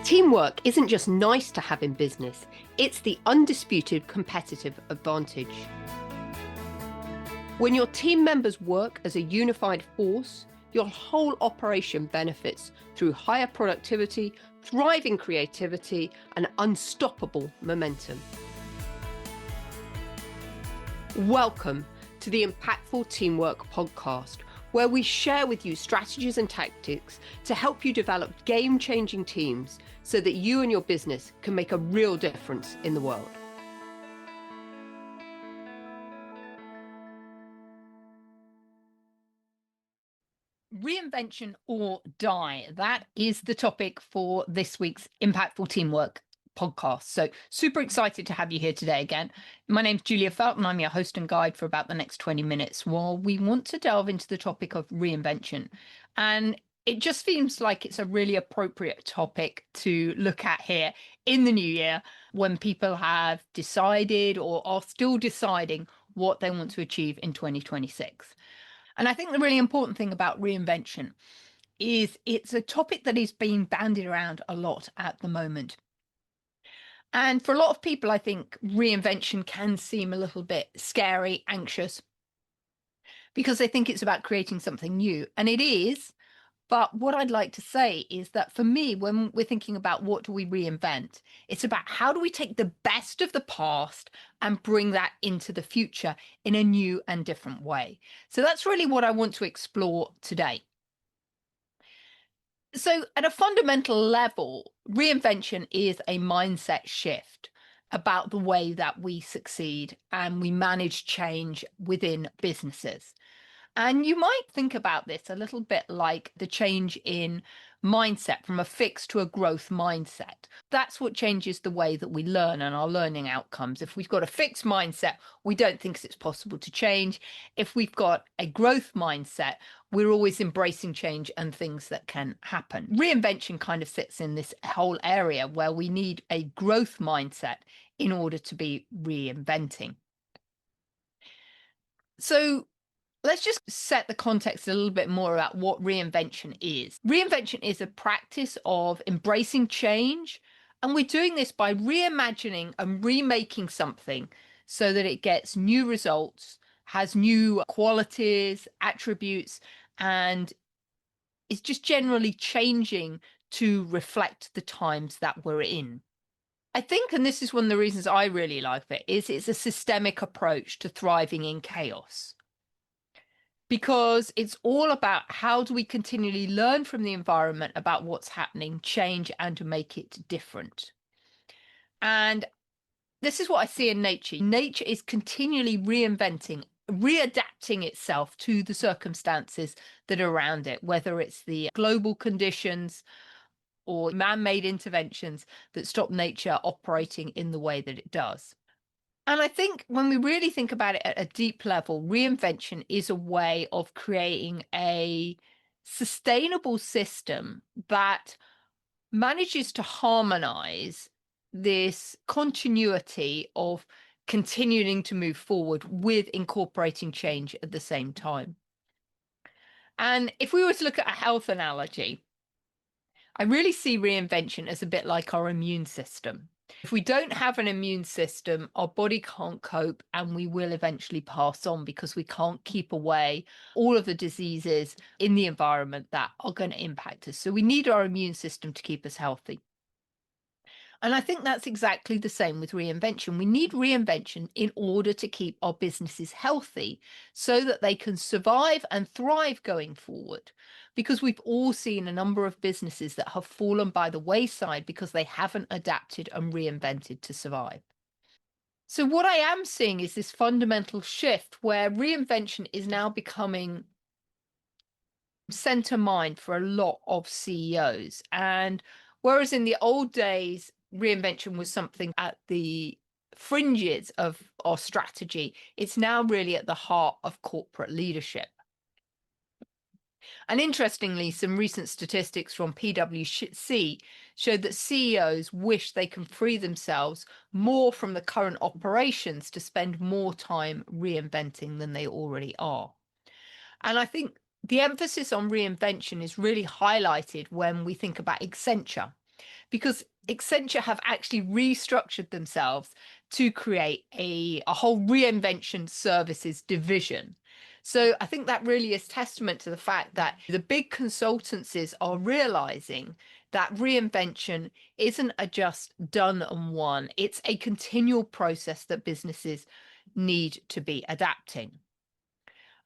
Teamwork isn't just nice to have in business, it's the undisputed competitive advantage. When your team members work as a unified force, your whole operation benefits through higher productivity, thriving creativity, and unstoppable momentum. Welcome to the Impactful Teamwork Podcast, where we share with you strategies and tactics to help you develop game-changing teams so that you and your business can make a real difference in the world. Reinvention or die. That is the topic for this week's Impactful Teamwork podcast. So super excited to have you here today again. My name's Julia Felton. I'm your host and guide for about the next 20 minutes while we want to delve into the topic of reinvention. And it just seems like it's a really appropriate topic to look at here in the new year when people have decided or are still deciding what they want to achieve in 2026. And I think the really important thing about reinvention is it's a topic that is being bandied around a lot at the moment. And for a lot of people, I think reinvention can seem a little bit scary, anxious, because they think it's about creating something new. And it is. But what I'd like to say is that for me, when we're thinking about what do we reinvent, it's about how do we take the best of the past and bring that into the future in a new and different way. So that's really what I want to explore today. So at a fundamental level, reinvention is a mindset shift about the way that we succeed and we manage change within businesses. And you might think about this a little bit like the change in mindset from a fixed to a growth mindset. That's what changes the way that we learn and our learning outcomes. If we've got a fixed mindset, we don't think it's possible to change. If we've got a growth mindset, we're always embracing change and things that can happen. Reinvention kind of sits in this whole area where we need a growth mindset in order to be reinventing. So let's just set the context a little bit more about what reinvention is. Reinvention is a practice of embracing change, and we're doing this by reimagining and remaking something so that it gets new results, has new qualities, attributes, and is just generally changing to reflect the times that we're in. I think, and this is one of the reasons I really like it, is it's a systemic approach to thriving in chaos. Because it's all about how do we continually learn from the environment about what's happening, change, and to make it different. And this is what I see in nature. Nature is continually reinventing, readapting itself to the circumstances that are around it, whether it's the global conditions or man-made interventions that stop nature operating in the way that it does. And I think when we really think about it at a deep level, reinvention is a way of creating a sustainable system that manages to harmonize this continuity of continuing to move forward with incorporating change at the same time. And if we were to look at a health analogy, I really see reinvention as a bit like our immune system. If we don't have an immune system, our body can't cope and we will eventually pass on because we can't keep away all of the diseases in the environment that are going to impact us. So we need our immune system to keep us healthy. And I think that's exactly the same with reinvention. We need reinvention in order to keep our businesses healthy so that they can survive and thrive going forward. Because we've all seen a number of businesses that have fallen by the wayside because they haven't adapted and reinvented to survive. So what I am seeing is this fundamental shift where reinvention is now becoming center mind for a lot of CEOs. And whereas in the old days, reinvention was something at the fringes of our strategy, it's now really at the heart of corporate leadership. And interestingly, some recent statistics from PwC showed that CEOs wish they can free themselves more from the current operations to spend more time reinventing than they already are. And I think the emphasis on reinvention is really highlighted when we think about Accenture. because Accenture have actually restructured themselves to create a whole reinvention services division. So I think that really is testament to the fact that the big consultancies are realizing that reinvention isn't a just done and won. It's a continual process that businesses need to be adapting.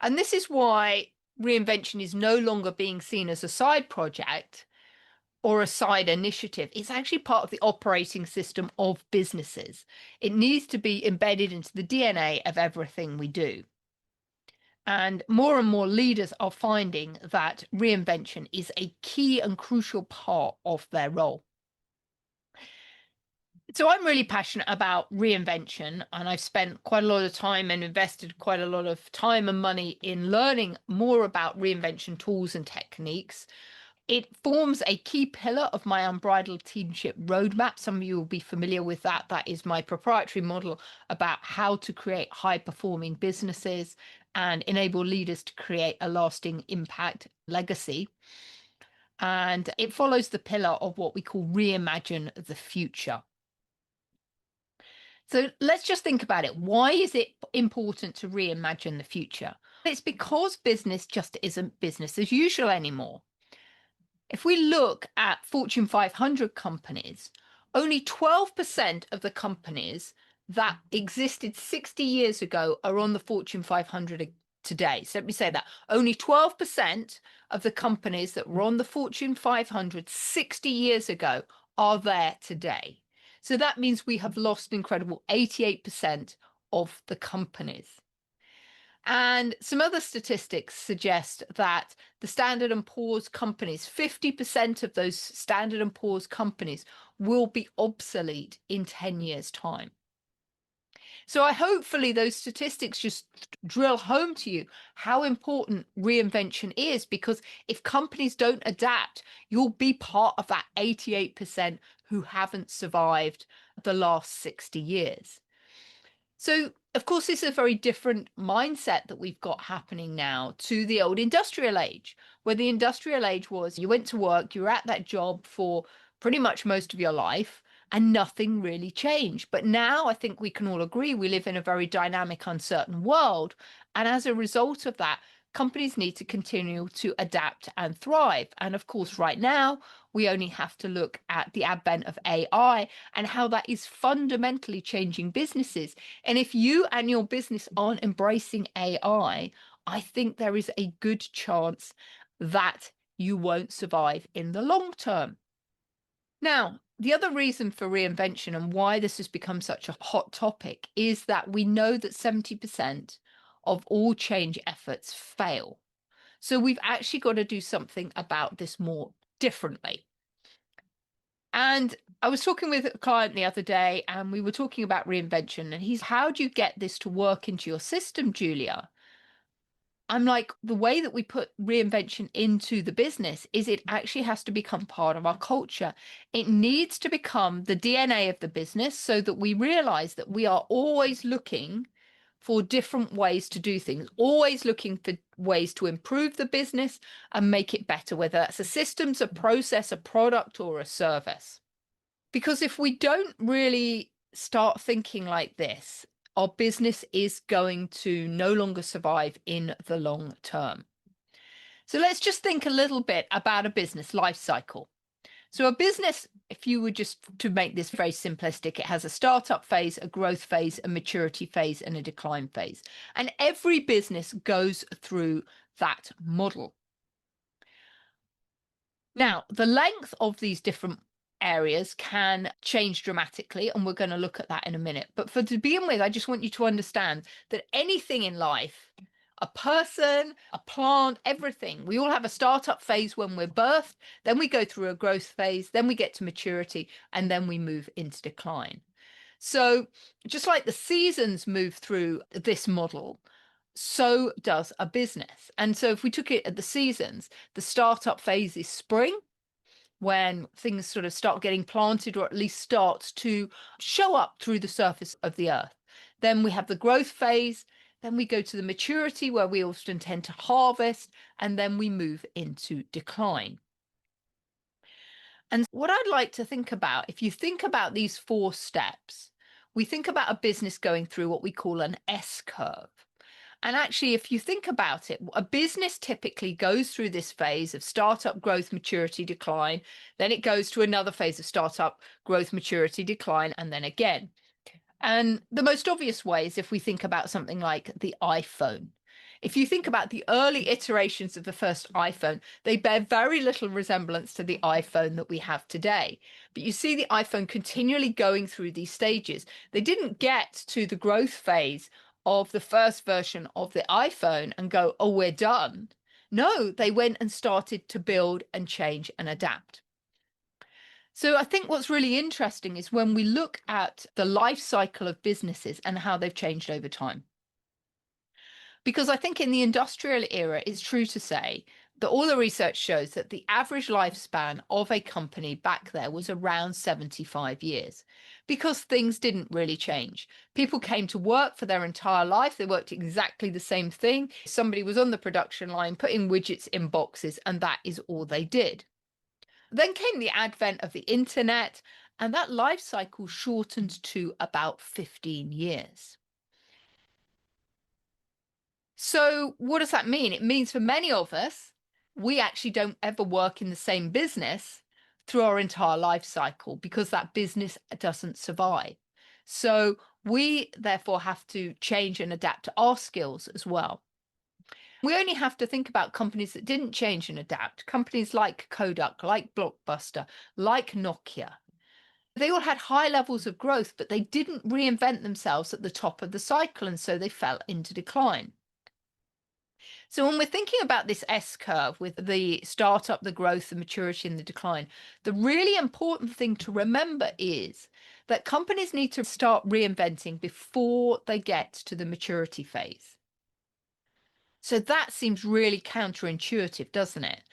And this is why reinvention is no longer being seen as a side project or a side initiative. It's actually part of the operating system of businesses. It needs to be embedded into the DNA of everything we do. And more leaders are finding that reinvention is a key and crucial part of their role. So I'm really passionate about reinvention, and I've spent quite a lot of time and invested quite a lot of time and money in learning more about reinvention tools and techniques. It forms a key pillar of my Unbridled Teamship Roadmap. Some of you will be familiar with that. That is my proprietary model about how to create high-performing businesses and enable leaders to create a lasting impact legacy. And it follows the pillar of what we call reimagine the future. So let's just think about it. Why is it important to reimagine the future? It's because business just isn't business as usual anymore. If we look at Fortune 500 companies, only 12% of the companies that existed 60 years ago are on the Fortune 500 today. So let me say that. Only 12% of the companies that were on the Fortune 500 60 years ago are there today. So that means we have lost an incredible 88% of the companies. And some other statistics suggest that the Standard & Poor's companies, 50% of those Standard & Poor's companies will be obsolete in 10 years' time. So hopefully those statistics just drill home to you how important reinvention is, because if companies don't adapt, you'll be part of that 88% who haven't survived the last 60 years. So, of course, this is a very different mindset that we've got happening now to the old industrial age, where the industrial age was you went to work, you were at that job for pretty much most of your life, and nothing really changed. But now I think we can all agree we live in a very dynamic, uncertain world. And as a result of that, companies need to continue to adapt and thrive. And of course, right now, we only have to look at the advent of AI and how that is fundamentally changing businesses. And if you and your business aren't embracing AI, I think there is a good chance that you won't survive in the long term. Now, the other reason for reinvention and why this has become such a hot topic is that we know that 70% of all change efforts fail. So we've actually got to do something about this more differently. And I was talking with a client the other day, and we were talking about reinvention, and he's, how do you get this to work into your system, Julia? I'm like, the way that we put reinvention into the business is it actually has to become part of our culture. It needs to become the DNA of the business so that we realize that we are always looking for different ways to do things, always looking for ways to improve the business and make it better, whether that's a systems, a process, a product, or a service. Because if we don't really start thinking like this, our business is going to no longer survive in the long term. So let's just think a little bit about a business life cycle. So a business, if you were just to make this very simplistic, it has a startup phase, a growth phase, a maturity phase, and a decline phase. And every business goes through that model. Now, the length of these different areas can change dramatically, and we're going to look at that in a minute. But to begin with, I just want you to understand that anything in life, a person, a plant, everything, we all have a startup phase when we're birthed, then we go through a growth phase, then we get to maturity, and then we move into decline. So just like the seasons move through this model, so does a business. And so if we took it at the seasons, the startup phase is spring, when things sort of start getting planted, or at least starts to show up through the surface of the earth. Then we have the growth phase. Then we go to the maturity, where we often tend to harvest, and then we move into decline. And what I'd like to think about, if you think about these 4 steps, we think about a business going through what we call an S curve. And actually, if you think about it, a business typically goes through this phase of startup growth, maturity, decline. Then it goes to another phase of startup growth, maturity, decline, and then again. And the most obvious way is if we think about something like the iPhone. If you think about the early iterations of the first iPhone, they bear very little resemblance to the iPhone that we have today. But you see the iPhone continually going through these stages. They didn't get to the growth phase of the first version of the iPhone and go, oh, we're done. No, they went and started to build and change and adapt. So I think what's really interesting is when we look at the life cycle of businesses and how they've changed over time. Because I think in the industrial era, it's true to say that all the research shows that the average lifespan of a company back there was around 75 years because things didn't really change. People came to work for their entire life. They worked exactly the same thing. Somebody was on the production line putting widgets in boxes, and that is all they did. Then came the advent of the internet, and that life cycle shortened to about 15 years. So what does that mean? It means for many of us, we actually don't ever work in the same business through our entire life cycle because that business doesn't survive. So we therefore have to change and adapt to our skills as well. We only have to think about companies that didn't change and adapt, companies like Kodak, like Blockbuster, like Nokia. They all had high levels of growth, but they didn't reinvent themselves at the top of the cycle, and so they fell into decline. So when we're thinking about this S curve with the startup, the growth, the maturity, and the decline, the really important thing to remember is that companies need to start reinventing before they get to the maturity phase. So that seems really counterintuitive, doesn't it?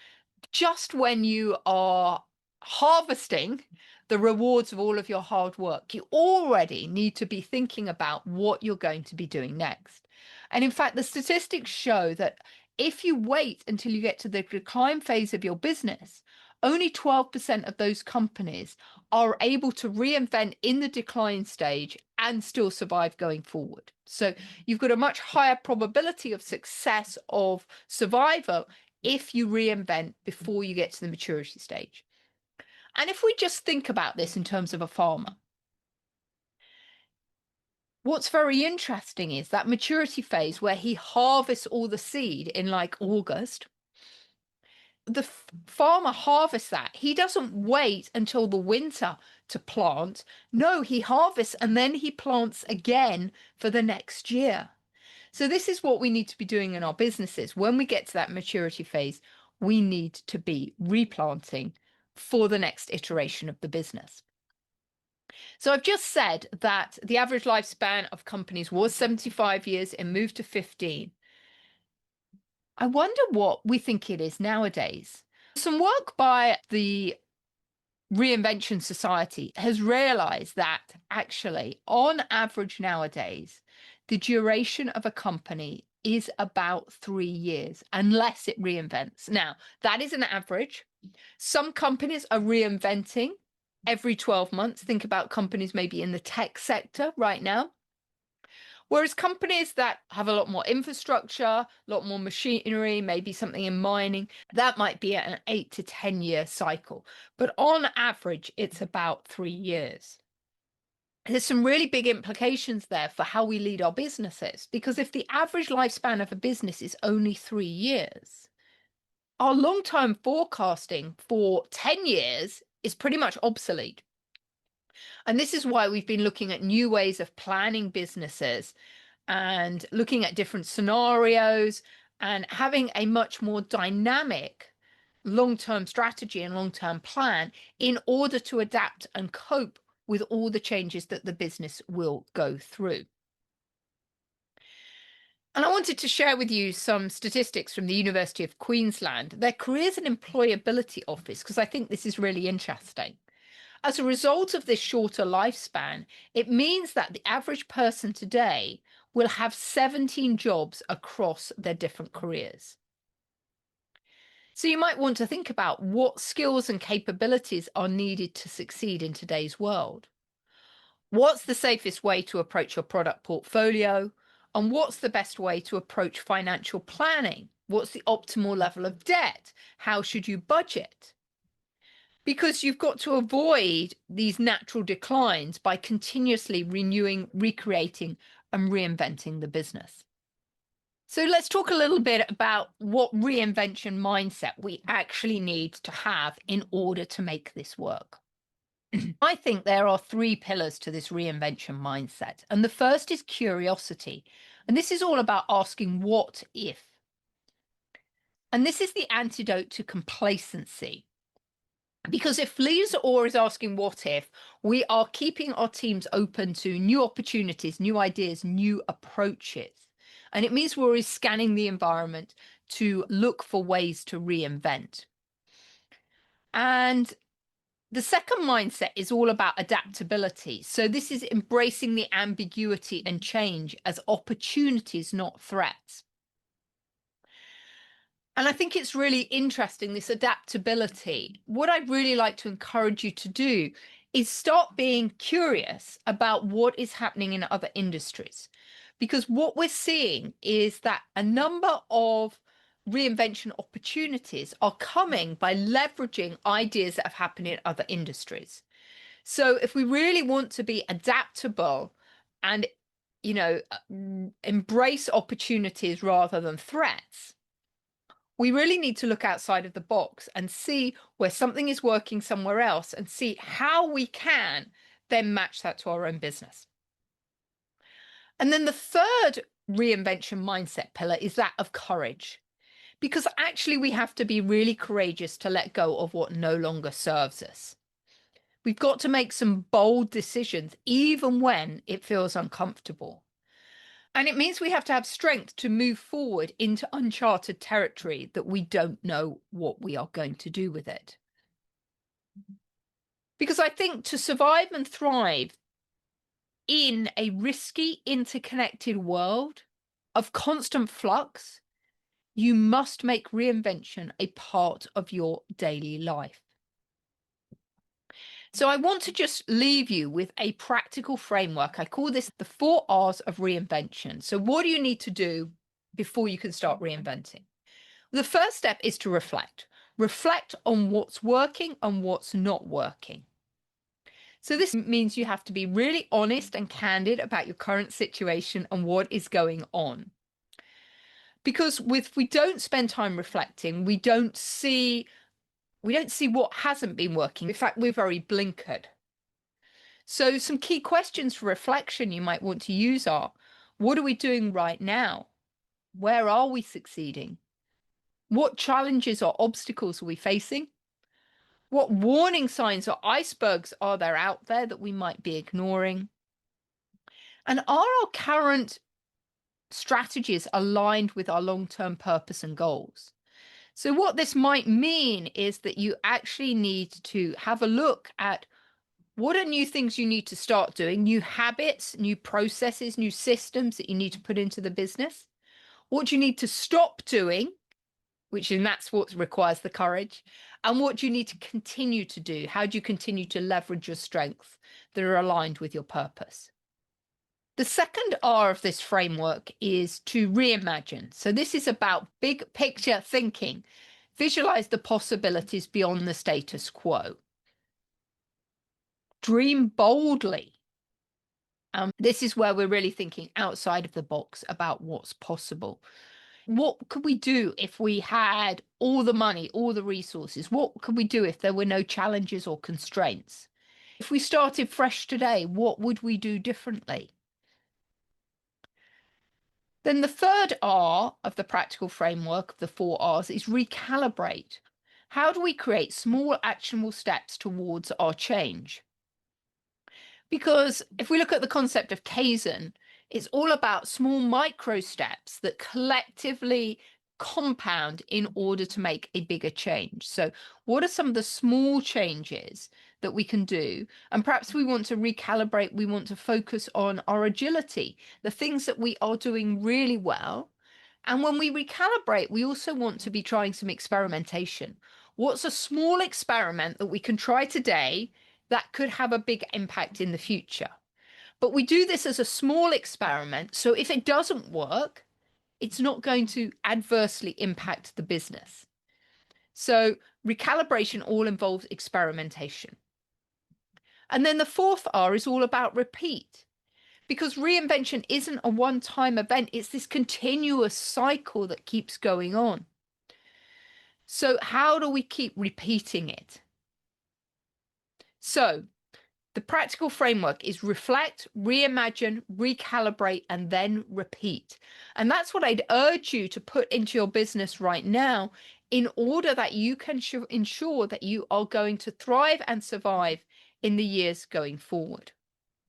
Just when you are harvesting the rewards of all of your hard work, you already need to be thinking about what you're going to be doing next. And in fact, the statistics show that if you wait until you get to the decline phase of your business, only 12% of those companies are able to reinvent in the decline stage and still survive going forward. So you've got a much higher probability of success of survival if you reinvent before you get to the maturity stage. And if we just think about this in terms of a farmer, what's very interesting is that maturity phase where he harvests all the seed in like August. The farmer harvests that. He doesn't wait until the winter to plant. No, he harvests and then he plants again for the next year. So this is what we need to be doing in our businesses. When we get to that maturity phase, we need to be replanting for the next iteration of the business. So I've just said that the average lifespan of companies was 75 years and moved to 15. I wonder what we think it is nowadays. Some work by the Reinvention Society has realized that actually, on average nowadays, the duration of a company is about 3 years, unless it reinvents. Now, that is an average. Some companies are reinventing every 12 months. Think about companies maybe in the tech sector right now. Whereas companies that have a lot more infrastructure, a lot more machinery, maybe something in mining, that might be an 8 to 10 year cycle. But on average, it's about 3 years. There's some really big implications there for how we lead our businesses, because if the average lifespan of a business is only 3 years, our long-term forecasting for 10 years is pretty much obsolete. And this is why we've been looking at new ways of planning businesses and looking at different scenarios and having a much more dynamic long-term strategy and long-term plan in order to adapt and cope with all the changes that the business will go through. And I wanted to share with you some statistics from the University of Queensland, their Careers and Employability Office, because I think this is really interesting. As a result of this shorter lifespan, it means that the average person today will have 17 jobs across their different careers. So you might want to think about what skills and capabilities are needed to succeed in today's world. What's the safest way to approach your product portfolio? And what's the best way to approach financial planning? What's the optimal level of debt? How should you budget? Because you've got to avoid these natural declines by continuously renewing, recreating, and reinventing the business. So let's talk a little bit about what reinvention mindset we actually need to have in order to make this work. I think there are three pillars to this reinvention mindset. And the first is curiosity. And this is all about asking what if. And this is the antidote to complacency. Because if leaders are always asking what if, we are keeping our teams open to new opportunities, new ideas, new approaches. And it means we're always scanning the environment to look for ways to reinvent. And the second mindset is all about adaptability. So this is embracing the ambiguity and change as opportunities, not threats. And I think it's really interesting, this adaptability. What I'd really like to encourage you to do is start being curious about what is happening in other industries. Because what we're seeing is that a number of reinvention opportunities are coming by leveraging ideas that have happened in other industries. So if we really want to be adaptable and, embrace opportunities rather than threats, we really need to look outside of the box and see where something is working somewhere else and see how we can then match that to our own business. And then the third reinvention mindset pillar is that of courage, because actually we have to be really courageous to let go of what no longer serves us. We've got to make some bold decisions, even when it feels uncomfortable. And it means we have to have strength to move forward into uncharted territory that we don't know what we are going to do with it. Because I think to survive and thrive in a risky, interconnected world of constant flux, you must make reinvention a part of your daily life. So I want to just leave you with a practical framework. I call this the 4 Rs of Reinvention. So what do you need to do before you can start reinventing? The first step is to reflect. Reflect on what's working and what's not working. So this means you have to be really honest and candid about your current situation and what is going on. Because if we don't spend time reflecting, we don't see what hasn't been working. In fact, we're very blinkered. So some key questions for reflection you might want to use are, what are we doing right now? Where are we succeeding? What challenges or obstacles are we facing? What warning signs or icebergs are there out there that we might be ignoring? And are our current strategies aligned with our long-term purpose and goals? So what this might mean is that you actually need to have a look at what are new things you need to start doing, new habits, new processes, new systems that you need to put into the business. What do you need to stop doing, that's what requires the courage, and what do you need to continue to do? How do you continue to leverage your strengths that are aligned with your purpose? The second R of this framework is to reimagine. So this is about big picture thinking. Visualize the possibilities beyond the status quo. Dream boldly. This is where we're really thinking outside of the box about what's possible. What could we do if we had all the money, all the resources? What could we do if there were no challenges or constraints? If we started fresh today, what would we do differently? Then the third R of the practical framework of the 4 Rs is recalibrate. How do we create small actionable steps towards our change? Because if we look at the concept of Kaizen, it's all about small micro steps that collectively compound in order to make a bigger change. So what are some of the small changes that we can do? And perhaps we want to recalibrate, we want to focus on our agility, the things that we are doing really well, And when we recalibrate, we also want to be trying some experimentation. What's a small experiment that we can try today that could have a big impact in the future? But we do this as a small experiment. So if it doesn't work, it's not going to adversely impact the business. So recalibration all involves experimentation. And then the fourth R is all about repeat, because reinvention isn't a one-time event. It's this continuous cycle that keeps going on. So how do we keep repeating it? So the practical framework is reflect, reimagine, recalibrate, and then repeat. And that's what I'd urge you to put into your business right now in order that you can ensure that you are going to thrive and survive in the years going forward.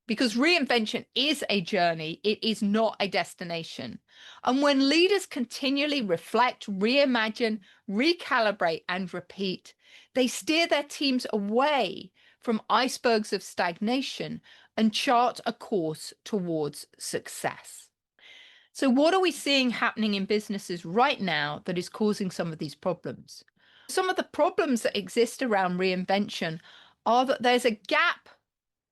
Because reinvention is a journey, it is not a destination. And when leaders continually reflect, reimagine, recalibrate, and repeat, they steer their teams away from icebergs of stagnation and chart a course towards success. So what are we seeing happening in businesses right now that is causing some of these problems? Some of the problems that exist around reinvention are that there's a gap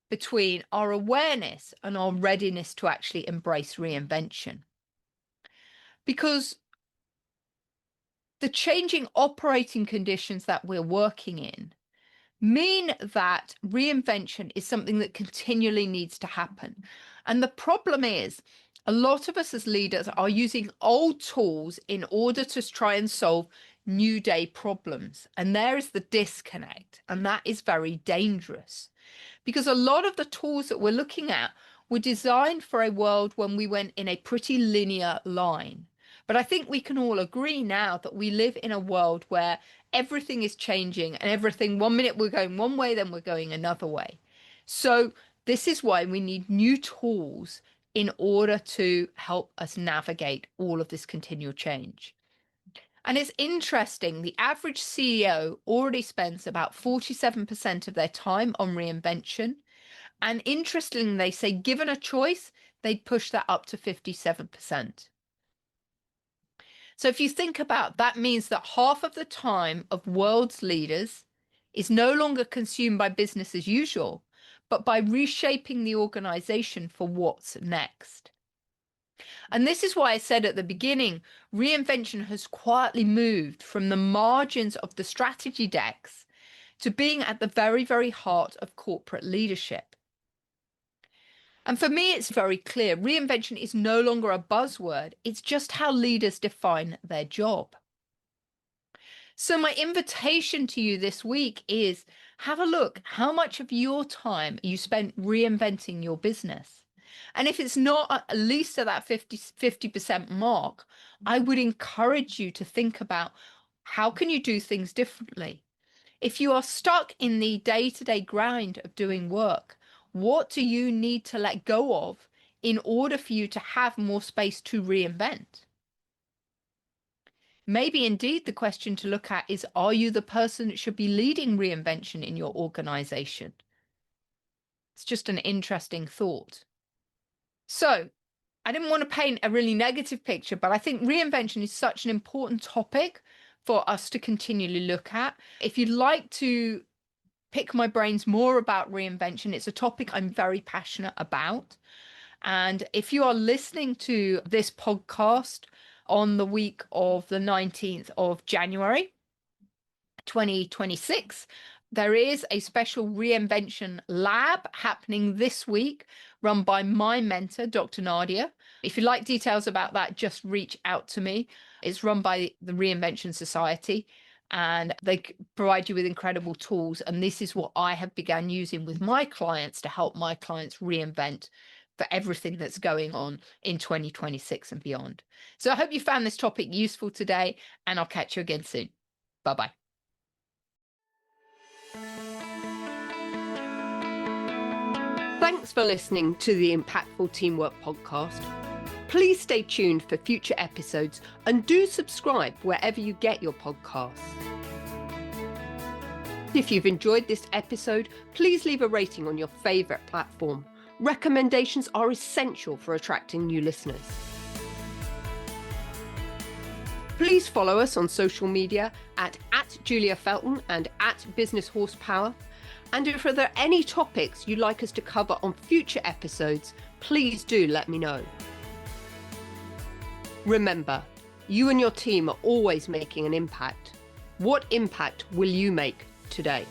between our awareness and our readiness to actually embrace reinvention. Because the changing operating conditions that we're working in mean that reinvention is something that continually needs to happen. And the problem is, a lot of us as leaders are using old tools in order to try and solve new day problems. And there is the disconnect. And that is very dangerous, because a lot of the tools that we're looking at were designed for a world when we went in a pretty linear line. But I think we can all agree now that we live in a world where everything is changing and everything, 1 minute we're going one way, then we're going another way. So this is why we need new tools in order to help us navigate all of this continual change. And it's interesting, the average CEO already spends about 47% of their time on reinvention. And interestingly, they say, given a choice, they'd push that up to 57%. So if you think about that, means that half of the time of world's leaders is no longer consumed by business as usual, but by reshaping the organization for what's next. And this is why I said at the beginning, reinvention has quietly moved from the margins of the strategy decks to being at the very, very heart of corporate leadership. And for me, it's very clear. Reinvention is no longer a buzzword. It's just how leaders define their job. So my invitation to you this week is have a look. How much of your time you spent reinventing your business? And if it's not at least at that 50% mark, I would encourage you to think about how can you do things differently? If you are stuck in the day-to-day grind of doing work, what do you need to let go of in order for you to have more space to reinvent? Maybe indeed the question to look at is, are you the person that should be leading reinvention in your organization? It's just an interesting thought. So I didn't want to paint a really negative picture, but I think reinvention is such an important topic for us to continually look at. If you'd like to pick my brains more about reinvention, it's a topic I'm very passionate about. And if you are listening to this podcast on the week of the 19th of January, 2026, there is a special reinvention lab happening this week, run by my mentor, Dr. Nadia. If you'd like details about that, just reach out to me. It's run by the Reinvention Society, and they provide you with incredible tools. And this is what I have begun using with my clients to help my clients reinvent for everything that's going on in 2026 and beyond. So I hope you found this topic useful today, and I'll catch you again soon. Bye-bye. Thanks for listening to the Impactful Teamwork Podcast. Please stay tuned for future episodes and do subscribe wherever you get your podcasts. If you've enjoyed this episode, please leave a rating on your favorite platform. Recommendations are essential for attracting new listeners. Please follow us on social media at Julia Felton and at Business Horsepower. And if there are any topics you'd like us to cover on future episodes, please do let me know. Remember, you and your team are always making an impact. What impact will you make today?